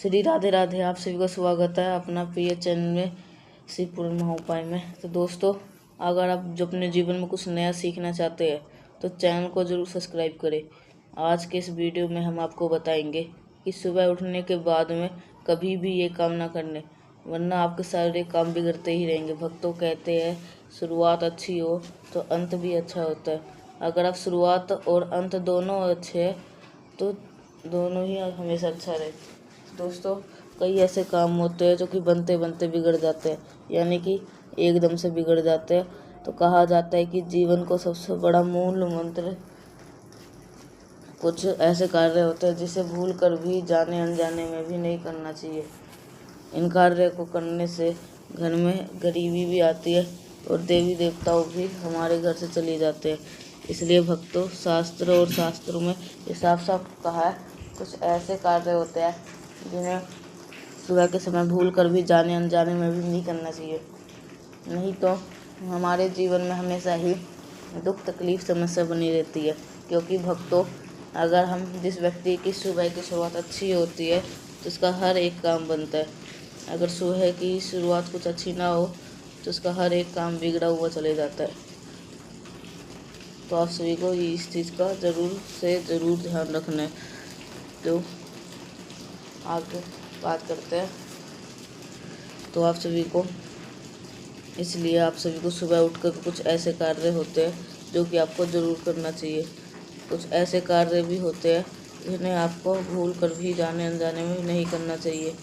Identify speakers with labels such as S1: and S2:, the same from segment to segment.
S1: श्री राधे राधे। आप सभी का स्वागत है अपना प्रिय चैनल में श्री पूर्ण महाउपाय में। तो दोस्तों, अगर आप जो अपने जीवन में कुछ नया सीखना चाहते हैं तो चैनल को ज़रूर सब्सक्राइब करें। आज के इस वीडियो में हम आपको बताएंगे कि सुबह उठने के बाद में कभी भी ये काम ना करने, वरना आपके सारे काम बिगड़ते ही रहेंगे। भक्तों कहते हैं शुरुआत अच्छी हो तो अंत भी अच्छा होता है। अगर आप शुरुआत और अंत दोनों अच्छे हैं तो दोनों ही हमेशा अच्छा रहे। दोस्तों, कई ऐसे काम होते हैं जो कि बनते बनते बिगड़ जाते हैं, यानी कि एकदम से बिगड़ जाते हैं। तो कहा जाता है कि जीवन को सबसे बड़ा मूल मंत्र कुछ ऐसे कार्य होते हैं जिसे भूल कर भी जाने अनजाने में भी नहीं करना चाहिए। इन कार्य को करने से घर में गरीबी भी आती है और देवी देवताओं भी हमारे घर से चले जाते हैं। इसलिए भक्तों, शास्त्र और शास्त्रों में ये साफ साफ कहा है कुछ ऐसे कार्य होते हैं जिन्हें सुबह के समय भूल कर भी जाने अनजाने में भी नहीं करना चाहिए, नहीं तो हमारे जीवन में हमेशा ही दुख तकलीफ समस्या बनी रहती है। क्योंकि भक्तों, अगर हम जिस व्यक्ति की सुबह की शुरुआत अच्छी होती है तो उसका हर एक काम बनता है। अगर सुबह की शुरुआत कुछ अच्छी ना हो तो उसका हर एक काम बिगड़ा हुआ चले जाता है। तो आप सभी को इस चीज़ का ज़रूर ध्यान रखना है। तो आगे बात करते हैं। तो आप सभी को सुबह उठकर कुछ ऐसे कार्य होते हैं जो कि आपको ज़रूर करना चाहिए। कुछ ऐसे कार्य भी होते हैं जिन्हें आपको भूल कर भी जाने अनजाने में नहीं करना चाहिए।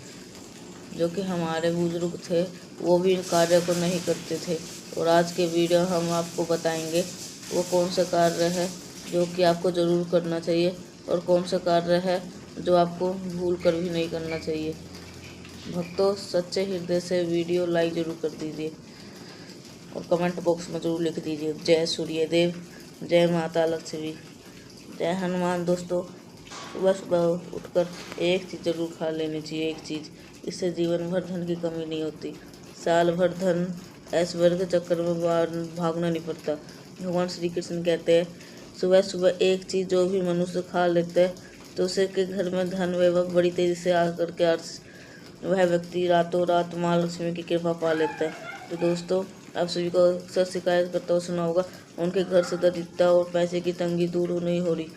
S1: जो कि हमारे बुजुर्ग थे वो भी इन कार्यों को नहीं करते थे। और आज के वीडियो हम आपको बताएंगे वो कौन सा कार्य है जो कि आपको ज़रूर करना चाहिए और कौन सा कार्य है जो आपको भूल कर भी नहीं करना चाहिए। भक्तों, सच्चे हृदय से वीडियो लाइक ज़रूर कर दीजिए और कमेंट बॉक्स में ज़रूर लिख दीजिए जय सूर्यदेव, जय माता लक्ष्मी, जय हनुमान। दोस्तों, सुबह सुबह उठकर एक चीज़ ज़रूर खा लेनी चाहिए, एक चीज़। इससे जीवन भर धन की कमी नहीं होती। साल भर धन ऐश्वर्य के चक्कर में भागना नहीं पड़ता। भगवान श्री कृष्ण कहते हैं सुबह सुबह एक चीज़ जो भी मनुष्य खा लेता है तो उसे के घर में धन वैभव बड़ी तेज़ी से आकर के वह व्यक्ति रातों रात माँ लक्ष्मी की कृपा पा लेता है। तो दोस्तों, आप सभी को अक्सर शिकायत करता हुआ सुना होगा उनके घर से दरिद्रता और पैसे की तंगी दूर नहीं हो रही,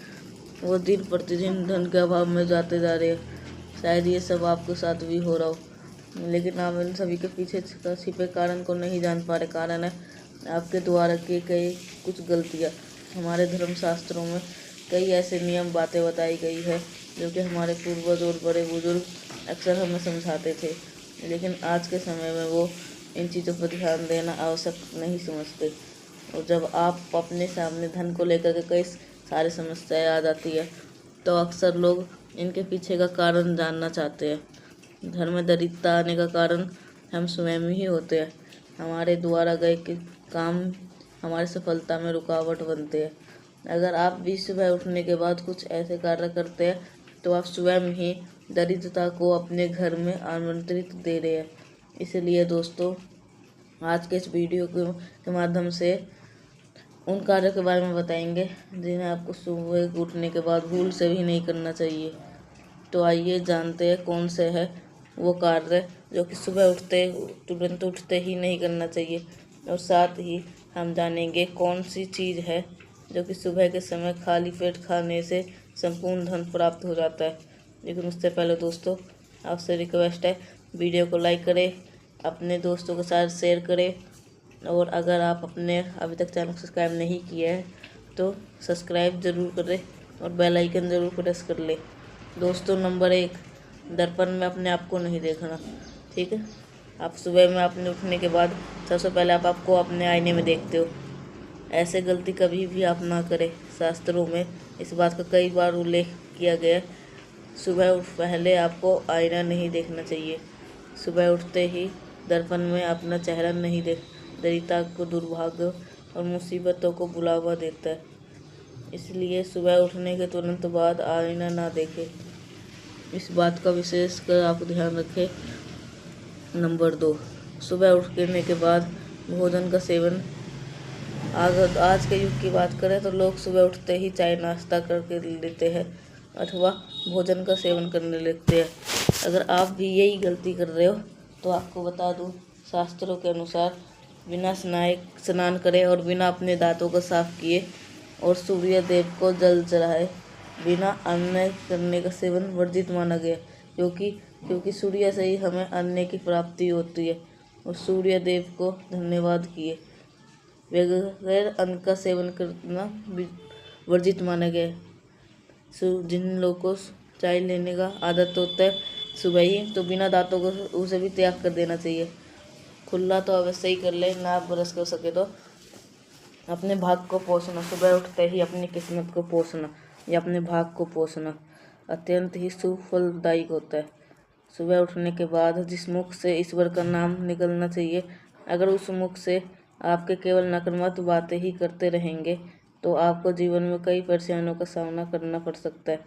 S1: वो दिन प्रतिदिन धन के अभाव में जाते जा रहे हैं। शायद ये सब आपके साथ भी हो रहा हो, लेकिन आप इन सभी के पीछे छिपे कारण को नहीं जान पा रहे। कारण है आपके द्वारा किए गए कुछ गलतियाँ। हमारे धर्मशास्त्रों में कई ऐसे नियम बातें बताई गई है जो कि हमारे पूर्वज और बड़े बुजुर्ग अक्सर हमें समझाते थे, लेकिन आज के समय में वो इन चीज़ों पर ध्यान देना आवश्यक नहीं समझते। और जब आप अपने सामने धन को लेकर के कई सारी समस्याएं आ जाती है तो अक्सर लोग इनके पीछे का कारण जानना चाहते हैं। घर में दरिद्रता आने का कारण हम स्वयं ही होते हैं। हमारे द्वारा गए काम हमारी सफलता में रुकावट बनते हैं। अगर आप भी सुबह उठने के बाद कुछ ऐसे कार्य करते हैं तो आप स्वयं ही दरिद्रता को अपने घर में आमंत्रित दे रहे हैं। इसलिए दोस्तों, आज के इस वीडियो के माध्यम से उन कार्यों के बारे में बताएंगे जिन्हें आपको सुबह उठने के बाद भूल से भी नहीं करना चाहिए। तो आइए जानते हैं कौन से है वो कार्य जो कि सुबह तुरंत उठते ही नहीं करना चाहिए। और साथ ही हम जानेंगे कौन सी चीज़ है जो कि सुबह के समय खाली पेट खाने से संपूर्ण धन प्राप्त हो जाता है। लेकिन उससे पहले दोस्तों, आपसे रिक्वेस्ट है वीडियो को लाइक करें, अपने दोस्तों के साथ शेयर करें, और अगर आप अपने अभी तक चैनल को सब्सक्राइब नहीं किया है तो सब्सक्राइब ज़रूर करें और बेल आइकन ज़रूर प्रेस कर लें। दोस्तों, नंबर 1, दर्पण में अपने आप को नहीं देखना। ठीक है, आप सुबह में अपने उठने के बाद सबसे पहले आप आपको अपने आईने में देखते हो। ऐसे गलती कभी भी आप ना करें। शास्त्रों में इस बात का कई बार उल्लेख किया गया है। सुबह पहले आपको आईना नहीं देखना चाहिए। सुबह उठते ही दर्पण में अपना चेहरा नहीं दरिद्रता को, दुर्भाग्य और मुसीबतों को बुलावा देता है। इसलिए सुबह उठने के तुरंत बाद आईना ना देखें। इस बात का विशेष कर आप ध्यान रखें। नंबर 2, सुबह उठने के बाद भोजन का सेवन। अगर आज के युग की बात करें तो लोग सुबह उठते ही चाय नाश्ता करके लेते हैं अथवा भोजन का सेवन करने लगते हैं। अगर आप भी यही गलती कर रहे हो तो आपको बता दूं, शास्त्रों के अनुसार बिना स्नान करे और बिना अपने दांतों को साफ किए और सूर्य देव को जल चढ़ाए बिना अन्न करने का सेवन वर्जित माना गया, क्योंकि सूर्य से ही हमें अन्न की प्राप्ति होती है। और सूर्य देव को धन्यवाद किए बगैर अन्न का सेवन करना वर्जित माना गया है। जिन लोगों को चाय लेने का आदत होता है सुबह ही, तो बिना दांतों को उसे भी त्याग कर देना चाहिए। खुला तो अवश्य ही कर ले, ना ब्रश कर सके तो अपने भाग को पोषना, सुबह उठते ही अपनी किस्मत को पोषना या अपने भाग को पोषना अत्यंत ही सुफलदायक होता है। सुबह उठने के बाद जिस मुख से ईश्वर का नाम निकलना चाहिए, अगर उस मुख से आपके केवल नकारात्मक बातें ही करते रहेंगे तो आपको जीवन में कई परेशानियों का सामना करना पड़ सकता है।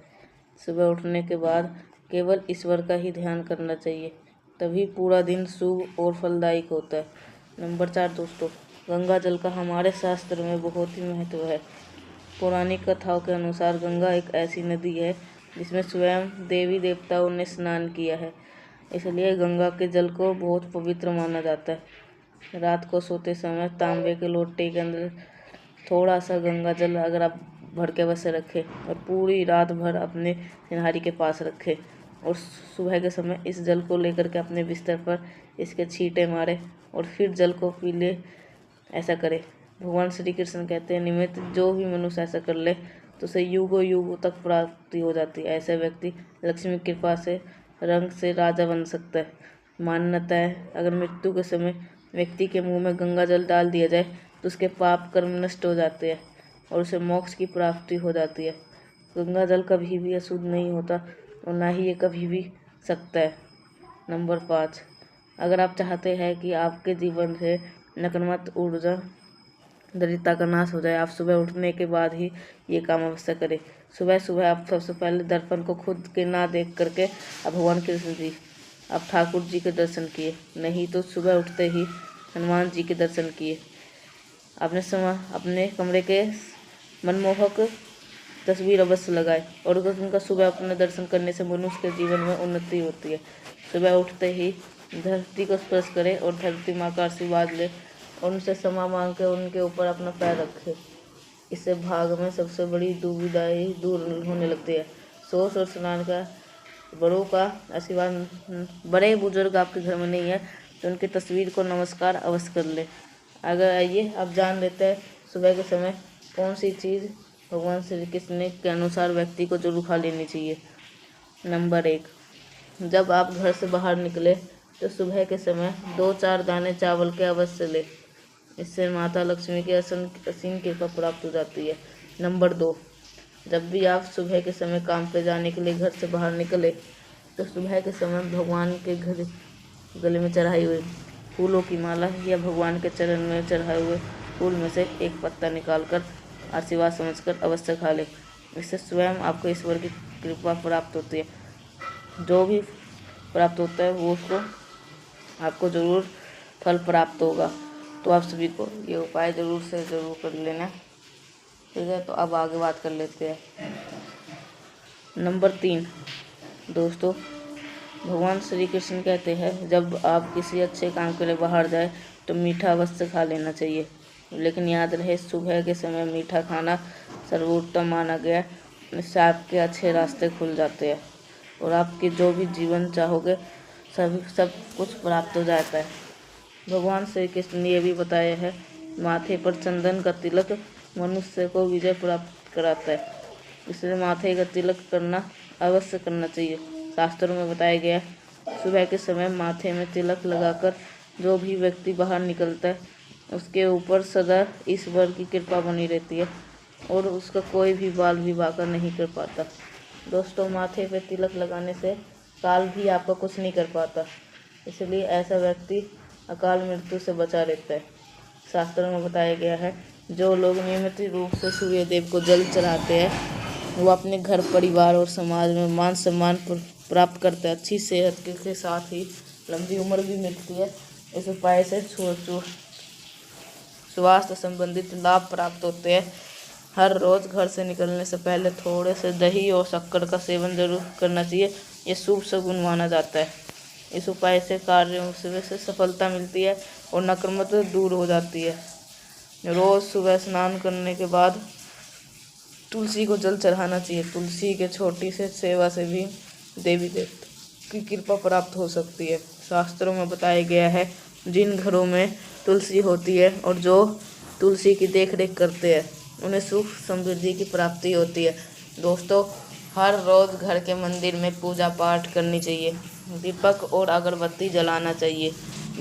S1: सुबह उठने के बाद केवल ईश्वर का ही ध्यान करना चाहिए, तभी पूरा दिन शुभ और फलदायक होता है। नंबर 4 दोस्तों, गंगा जल का हमारे शास्त्र में बहुत ही महत्व है। पौराणिक कथाओं के अनुसार गंगा एक ऐसी नदी है जिसमें स्वयं देवी देवताओं ने स्नान किया है, इसलिए गंगा के जल को बहुत पवित्र माना जाता है। रात को सोते समय तांबे के लोटे के अंदर थोड़ा सा गंगा जल अगर आप भर के अवश्य रखें और पूरी रात भर अपने सिरहारी के पास रखें और सुबह के समय इस जल को लेकर के अपने बिस्तर पर इसके छींटे मारे और फिर जल को पी ले, ऐसा करे। भगवान श्री कृष्ण कहते हैं, निमित्त जो भी मनुष्य ऐसा कर ले तो उसे युगों युगों तक प्राप्ति हो जाती है। ऐसा व्यक्ति लक्ष्मी की कृपा से रंग से राजा बन सकता है। मान्यता है, अगर मृत्यु के समय व्यक्ति के मुंह में गंगा जल डाल दिया जाए तो उसके पाप कर्म नष्ट हो जाते हैं और उसे मोक्ष की प्राप्ति हो जाती है। गंगा जल कभी भी अशुद्ध नहीं होता और ना ही ये कभी भी सकता है। नंबर 5, अगर आप चाहते हैं कि आपके जीवन से नकारात्मक ऊर्जा दरिद्रता का नाश हो जाए, आप सुबह उठने के बाद ही ये काम अवश्य करें। सुबह सुबह आप सबसे पहले दर्पण को खुद के ना देख करके आप भगवान कृष्ण जी, आप ठाकुर जी के दर्शन किए, नहीं तो सुबह उठते ही हनुमान जी के दर्शन किए। अपने कमरे के मनमोहक तस्वीर अवश्य लगाए और उनका सुबह अपने दर्शन करने से मनुष्य के जीवन में उन्नति होती है। सुबह उठते ही धरती को स्पर्श करें और धरती माँ का आशीर्वाद ले और उनसे क्षमा मांग के उनके ऊपर अपना पैर रखे। इससे भाग में सबसे बड़ी दुविधाएं दूर होने लगती है। सोच और स्नान का बड़ों का आशीर्वाद, बड़े बुजुर्ग आपके घर में नहीं है तो उनकी तस्वीर को नमस्कार अवश्य कर ले। अगर आइए आप जान लेते हैं सुबह के समय कौन सी चीज़ भगवान श्री कृष्ण के अनुसार व्यक्ति को जरूर खा लेनी चाहिए। नंबर 1, जब आप घर से बाहर निकले तो सुबह के समय 2-4 दाने चावल के अवश्य ले, इससे माता लक्ष्मी की असीम कृपा प्राप्त हो जाती है। नंबर 2, जब भी आप सुबह के समय काम पे जाने के लिए घर से बाहर निकले तो सुबह के समय भगवान के गले में चढ़ाई हुई फूलों की माला या भगवान के चरण में चढ़ाए हुए फूल में से एक पत्ता निकालकर आशीर्वाद समझकर अवश्य खा ले। इससे स्वयं आपको ईश्वर की कृपा प्राप्त होती है। जो भी प्राप्त होता है वो उसको आपको ज़रूर फल प्राप्त होगा। तो आप सभी को ये उपाय ज़रूर से ज़रूर कर लेना, ठीक है। तो अब आगे बात कर लेते हैं। नंबर 3 दोस्तों, भगवान श्री कृष्ण कहते हैं जब आप किसी अच्छे काम के लिए बाहर जाए तो मीठा अवश्य खा लेना चाहिए, लेकिन याद रहे सुबह के समय मीठा खाना सर्वोत्तम माना गया। इससे आपके अच्छे रास्ते खुल जाते हैं और आपके जो भी जीवन चाहोगे सब कुछ प्राप्त हो जाता है। भगवान श्री कृष्ण ने यह भी बताया है, माथे पर चंदन का तिलक मनुष्य को विजय प्राप्त कराता है, इसलिए माथे का तिलक करना अवश्य करना चाहिए। शास्त्रों में बताया गया है सुबह के समय माथे में तिलक लगाकर जो भी व्यक्ति बाहर निकलता है उसके ऊपर सदा ईश्वर की कृपा बनी रहती है और उसका कोई भी बाल विवाह नहीं कर पाता। दोस्तों, माथे पे तिलक लगाने से काल भी आपका कुछ नहीं कर पाता, इसलिए ऐसा व्यक्ति अकाल मृत्यु से बचा रहता है। शास्त्रों में बताया गया है जो लोग नियमित रूप से सूर्य देव को जल चढ़ाते हैं वो अपने घर परिवार और समाज में मान सम्मान प्राप्त करते हैं। अच्छी सेहत के साथ ही लंबी उम्र भी मिलती है। इस उपाय से स्वास्थ्य संबंधित लाभ प्राप्त होते हैं। हर रोज़ घर से निकलने से पहले थोड़े से दही और शक्कर का सेवन जरूर करना चाहिए ये शुभ शगुन माना जाता है। इस उपाय से कार्यों से सफलता मिलती है और नकारात्मकता दूर हो जाती है। रोज़ सुबह स्नान करने के बाद तुलसी को जल चढ़ाना चाहिए। तुलसी के छोटी से सेवा से भी देवी देवता की कृपा प्राप्त हो सकती है। शास्त्रों में बताया गया है, जिन घरों में तुलसी होती है और जो तुलसी की देखरेख करते हैं उन्हें सुख समृद्धि की प्राप्ति होती है। दोस्तों, हर रोज़ घर के मंदिर में पूजा पाठ करनी चाहिए। दीपक और अगरबत्ती जलाना चाहिए।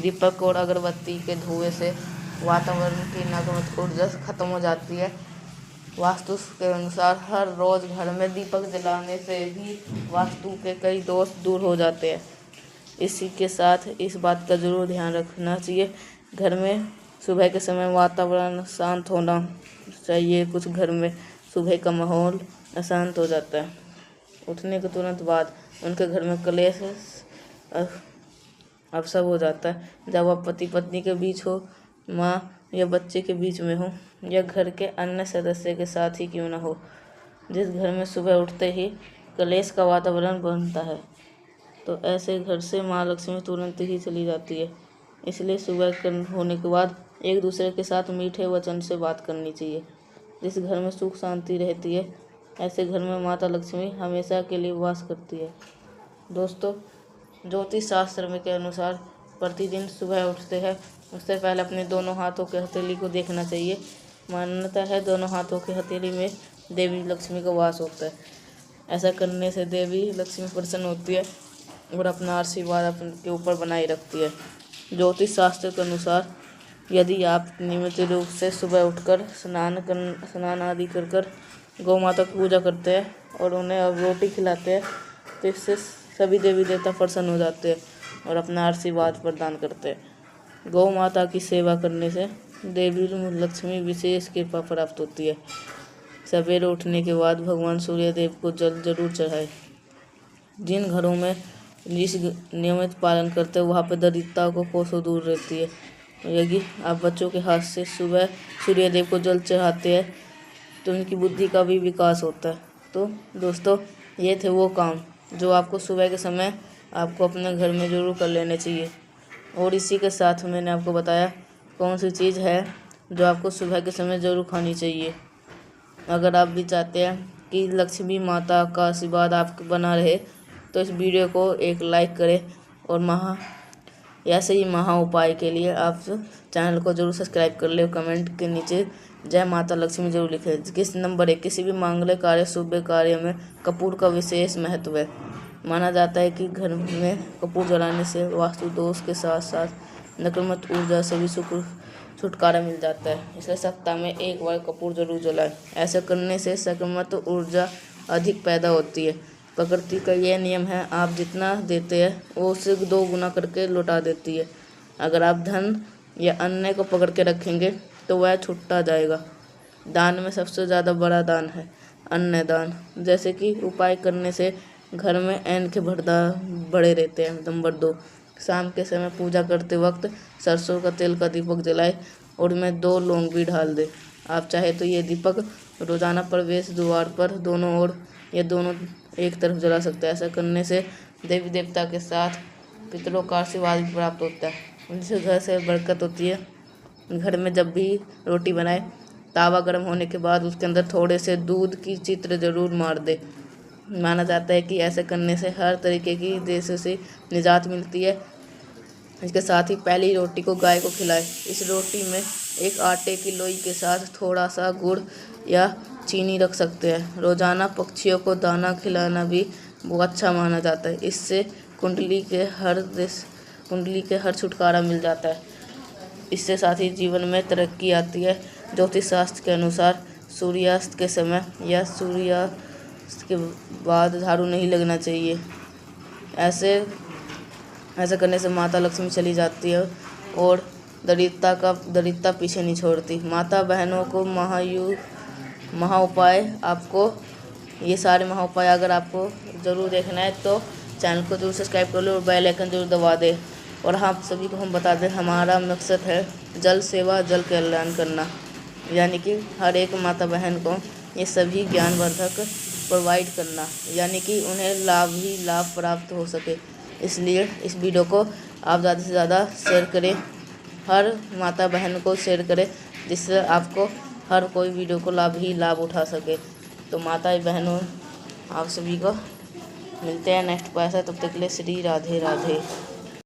S1: दीपक और अगरबत्ती के धुएं से वातावरण की नकारात्मक ऊर्जा खत्म हो जाती है। वास्तु के अनुसार हर रोज़ घर में दीपक जलाने से भी वास्तु के कई दोष दूर हो जाते हैं। इसी के साथ इस बात का ज़रूर ध्यान रखना चाहिए, घर में सुबह के समय वातावरण शांत होना चाहिए। कुछ घर में सुबह का माहौल अशांत हो जाता है। उठने के तुरंत बाद उनके घर में कलेश अवसर हो जाता है। जब आप पति पत्नी के बीच हो, माँ या बच्चे के बीच में हो, या घर के अन्य सदस्य के साथ ही क्यों न हो, जिस घर में सुबह उठते ही कलेश का वातावरण बनता है तो ऐसे घर से माँ लक्ष्मी तुरंत ही चली जाती है। इसलिए सुबह होने के बाद एक दूसरे के साथ मीठे वचन से बात करनी चाहिए। जिस घर में सुख शांति रहती है, ऐसे घर में माता लक्ष्मी हमेशा के लिए वास करती है। दोस्तों, ज्योतिष शास्त्र में के अनुसार प्रतिदिन सुबह उठते हैं उससे पहले अपने दोनों हाथों के हथेली को देखना चाहिए। मान्यता है दोनों हाथों के हथेली में देवी लक्ष्मी का वास होता है। ऐसा करने से देवी लक्ष्मी प्रसन्न होती है और अपना आशीर्वाद अपने के ऊपर बनाए रखती है। ज्योतिष शास्त्र के अनुसार यदि आप नियमित रूप से सुबह उठकर स्नान आदि कर गौ माता की पूजा करते हैं और उन्हें अब रोटी खिलाते हैं तो इससे सभी देवी देवता प्रसन्न हो जाते हैं और अपना आशीर्वाद प्रदान करते हैं। गौ माता की सेवा करने से देवी लक्ष्मी विशेष कृपा प्राप्त होती है। सवेरे उठने के बाद भगवान सूर्य देव को जल जरूर चढ़ाए। जिन घरों में जिस नियमित पालन करते हैं वहाँ पर दरिद्रता को कोसों दूर रहती है। यदि आप बच्चों के हाथ से सुबह सूर्य देव को जल चढ़ाते हैं तो उनकी बुद्धि का भी विकास होता है। तो दोस्तों, ये थे वो काम जो आपको सुबह के समय आपको अपने घर में ज़रूर कर लेने चाहिए। और इसी के साथ मैंने आपको बताया कौन सी चीज़ है जो आपको सुबह के समय ज़रूर खानी चाहिए। अगर आप भी चाहते हैं कि लक्ष्मी माता का आशीर्वाद आपको बना रहे तो इस वीडियो को एक लाइक करें और ऐसे ही महा उपाय के लिए आप चैनल को जरूर सब्सक्राइब कर ले और कमेंट के नीचे जय माता लक्ष्मी जरूर लिखें। नंबर 1, किसी भी मांगलिक कार्य शुभ कार्य में कपूर का विशेष महत्व है। माना जाता है कि घर में कपूर जलाने से वास्तु दोष के साथ साथ नकारात्मक ऊर्जा से भी छुटकारा मिल जाता है। इसलिए सप्ताह में एक बार कपूर जरूर जलाएं। ऐसा करने से सकारात्मक ऊर्जा अधिक पैदा होती है। प्रकृति का यह नियम है, आप जितना देते हैं वो उससे 2 गुना करके लौटा देती है। अगर आप धन या अन्न को पकड़ के रखेंगे तो वह छूटता जाएगा। दान में सबसे ज़्यादा बड़ा दान है अन्न दान। जैसे कि उपाय करने से घर में अन्न के बढ़े रहते हैं। नंबर 2, शाम के समय पूजा करते वक्त सरसों का तेल का दीपक जलाए और उनमें 2 लौंग भी डाल दे। आप चाहे तो ये दीपक रोजाना प्रवेश द्वार पर दोनों ओर या दोनों एक तरफ जला सकते हैं। ऐसा करने से देवी देवता के साथ पितरों का आशीर्वाद भी प्राप्त होता है, जिससे घर से बरकत होती है। घर में जब भी रोटी बनाए तावा गर्म होने के बाद उसके अंदर थोड़े से दूध की चित्र जरूर मार दे। माना जाता है कि ऐसे करने से हर तरीके की देशों से निजात मिलती है। इसके साथ ही पहली रोटी को गाय को खिलाए। इस रोटी में एक आटे की लोई के साथ थोड़ा सा गुड़ या चीनी रख सकते हैं। रोजाना पक्षियों को दाना खिलाना भी बहुत अच्छा माना जाता है। इससे कुंडली के हर छुटकारा मिल जाता है। इससे साथ ही जीवन में तरक्की आती है। ज्योतिष शास्त्र के अनुसार सूर्यास्त के समय या सूर्यास्त के बाद झाड़ू नहीं लगना चाहिए। ऐसा करने से माता लक्ष्मी चली जाती है और दरिद्रता पीछे नहीं छोड़ती। माता बहनों को महा उपाय ये सारे महा उपाय अगर आपको ज़रूर देखना है तो चैनल को जरूर सब्सक्राइब कर लो और बेल आइकन जरूर दबा दें। और आप सभी को हम बता दें, हमारा मकसद है जल सेवा जल कल्याण करना, यानी कि हर एक माता बहन को ये सभी ज्ञानवर्धक प्रोवाइड करना, यानी कि उन्हें लाभ ही लाभ प्राप्त हो सके। इसलिए इस वीडियो को आप ज़्यादा से ज़्यादा शेयर करें, हर माता बहन को शेयर करें, जिससे आपको हर कोई वीडियो को लाभ ही लाभ उठा सके। तो माता बहनों, आप सभी को मिलते हैं नेक्स्ट क्लास है, तब तक के लिए श्री राधे राधे।